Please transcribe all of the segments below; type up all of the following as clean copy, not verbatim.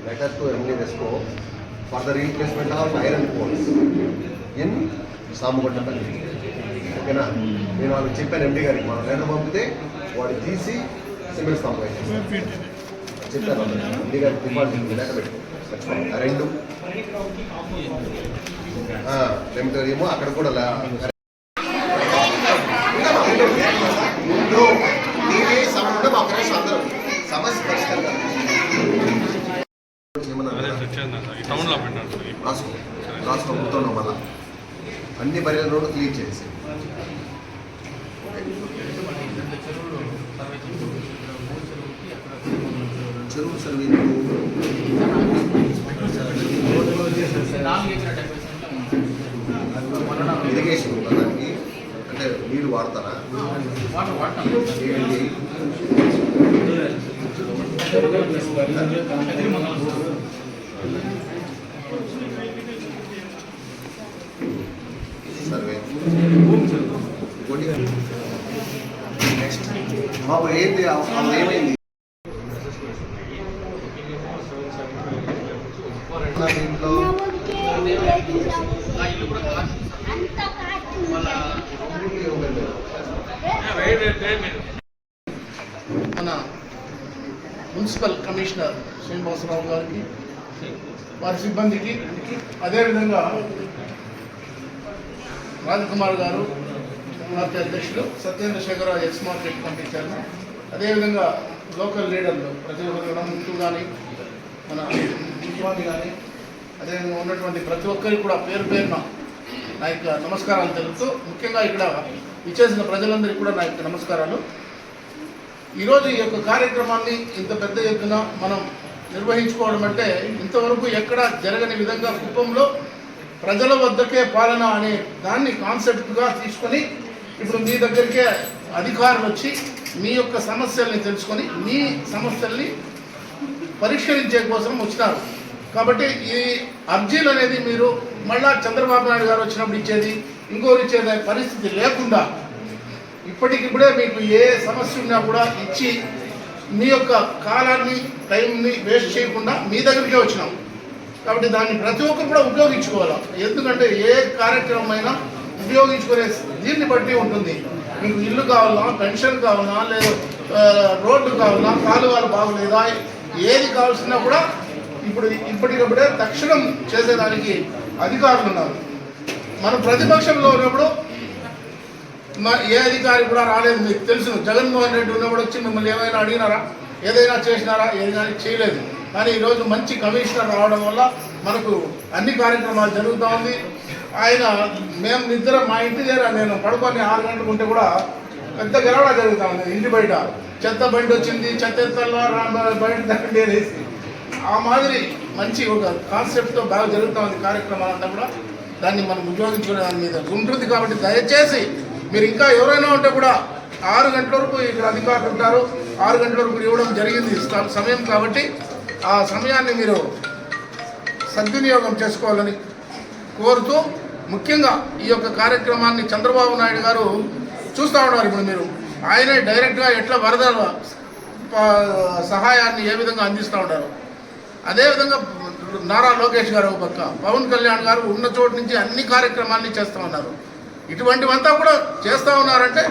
letter to MD Resco for the replacement of iron poles in Samugottapalli. ఓకేనా, నేను వాళ్ళకి చెప్పాను ఎండి గారికి మనం లెటర్ పంపితే వాడు తీసి సిమెంట్ స్తంభం చెప్పాను. ఎండి గారికి డిపాజిట్ లెటర్ పెట్టి రెండు ఏమో అక్కడ కూడా ముందు టీవీ సమయంలో మా ఫ్రెండ్స్ అందరూ సమస్య పరిష్కారం రాష్ట్రం మొత్తంలో మళ్ళా అన్ని బరియల రోడ్డు క్లీన్ చేసి చెరువు సర్వీస్ ఇరిగేషన్ ఉందా దానికి, అంటే నీళ్ళు వాడతారా? సర్వే నెక్స్ట్ బాబు ఏంటి ఏమైంది దీంట్లో? మన మున్సిపల్ కమిషనర్ శ్రీనివాసరావు గారికి, వారి సిబ్బందికి, అదేవిధంగా రాజకుమార్ గారు పార్టీ అధ్యక్షులు, Satyendra Sekhara Rao X market committee chairman, అదేవిధంగా లోకల్ లీడర్లు ప్రతినిధులు ముత్తు కానీ మన ముఖ్యమంత్రి కానీ అదేవిధంగా ఉన్నటువంటి ప్రతి ఒక్కరికి కూడా పేరు పేరున నా యొక్క నమస్కారాలు తెలుపుతూ, ముఖ్యంగా ఇక్కడ ఇచ్చేసిన ప్రజలందరికీ కూడా నా యొక్క నమస్కారాలు. ఈరోజు ఈ యొక్క కార్యక్రమాన్ని ఇంత పెద్ద ఎత్తున మనం నిర్వహించుకోవడం అంటే ఇంతవరకు ఎక్కడ జరగని విధంగా కుప్పంలో ప్రజల వద్దకే పాలన అనే దాన్ని కాన్సెప్ట్గా తీసుకొని ఇప్పుడు మీ దగ్గరికే అధికారులు వచ్చి మీ యొక్క సమస్యల్ని తెలుసుకొని మీ సమస్యల్ని పరిష్కరించే కోసం వచ్చినారు. కాబట్టి ఈ అర్జీలు అనేది మీరు మళ్ళా చంద్రబాబు నాయుడు గారు వచ్చినప్పుడు ఇచ్చేది ఇంకోరు ఇచ్చేది పరిస్థితి లేకుండా ఇప్పటికిప్పుడే మీకు ఏ సమస్య ఉన్నా కూడా ఇచ్చి మీ యొక్క కాలాన్ని టైంని వేస్ట్ చేయకుండా మీ దగ్గరికే వచ్చినాం. కాబట్టి దాన్ని ప్రతి ఒక్కరు కూడా ఉపయోగించుకోవాలి. ఎందుకంటే ఏ కార్యక్రమం అయినా ఉపయోగించుకునే దీన్ని బట్టి ఉంటుంది. మీకు ఇల్లు కావాలన్నా, పెన్షన్ కావాలన్నా, లేదా రోడ్లు కావాలన్నా, కాలువలు బాగులేదా, ఏది కావాల్సినా కూడా ఇప్పటికప్పుడే తక్షణం చేసేదానికి అధికారులు ఉన్నారు. మనం ప్రతిపక్షంలో ఉన్నప్పుడు ఏ అధికారి కూడా రాలేదు. మీకు తెలుసు, జగన్మోహన్ రెడ్డి ఉన్నప్పుడు వచ్చి మిమ్మల్ని ఏమైనా అడిగినారా, ఏదైనా చేసినారా? ఏదైనా చేయలేదు. కానీ ఈరోజు మంచి కమిషనర్ రావడం వల్ల మనకు అన్ని కార్యక్రమాలు జరుగుతూ ఉంది. ఆయన మేము నిద్ర మా ఇంటి దగ్గర నేను పడుకొని 6 గంటలకు ఉంటే కూడా పెద్ద గెలవడ జరుగుతూ ఉంది. ఇంటి బయట చెత్త బండి వచ్చింది, చెత్త ఎత్తల్లో బయట దండి అనేసి ఆ మాదిరి మంచి ఒక కాన్సెప్ట్తో బాగా జరుగుతూ ఉంది కార్యక్రమాలంతా కూడా. దాన్ని మనం ఉపయోగించుకునే దాని మీద ఉంటుంది. కాబట్టి దయచేసి మీరు ఇంకా ఎవరైనా ఉంటే కూడా 6 గంటల వరకు ఇక్కడ అధికారులు ఉంటారు. 6 గంటల వరకు ఇవ్వడం జరిగింది సమయం. కాబట్టి ఆ సమయాన్ని మీరు సద్వినియోగం చేసుకోవాలని కోరుతూ, ముఖ్యంగా ఈ యొక్క కార్యక్రమాన్ని చంద్రబాబు నాయుడు గారు చూస్తూ ఉన్నారు. ఇప్పుడు మీరు ఆయనే డైరెక్ట్గా ఎట్లా వరద సహాయాన్ని ఏ విధంగా అందిస్తూ ఉంటారు, అదేవిధంగా నారా లోకేష్ గారు ఒక పక్క, పవన్ కళ్యాణ్ గారు ఉన్న చోటు నుంచి అన్ని కార్యక్రమాన్ని చేస్తూ ఉన్నారు. ఇటువంటివంతా కూడా చేస్తూ ఉన్నారంటే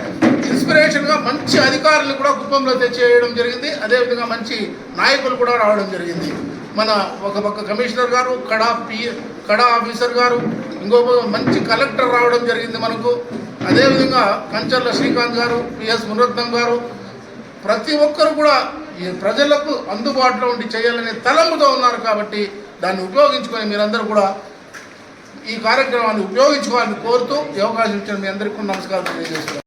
ఇన్స్పిరేషన్గా మంచి అధికారులు కూడా కుప్పంలో తెచ్చేయడం జరిగింది. అదేవిధంగా మంచి నాయకులు కూడా రావడం జరిగింది. మన ఒక పక్క కమిషనర్ గారు, కడా ఆఫీసర్ గారు, ఇంకో మంచి కలెక్టర్ రావడం జరిగింది మనకు. అదేవిధంగా కంచర్ల శ్రీకాంత్ గారు, పిఎస్ మునరత్నం గారు, ప్రతి ఒక్కరు కూడా ఈ ప్రజలకు అందుబాటులో ఉండి చేయాలనే తలంపుతో ఉన్నారు. కాబట్టి దాన్ని ఉపయోగించుకొని మీరందరూ కూడా ఈ కార్యక్రమాన్ని ఉపయోగించుకోవాలని కోరుతూ ఈ అవకాశం ఇచ్చిన మీ అందరికీ నమస్కారం తెలియజేస్తున్నాను.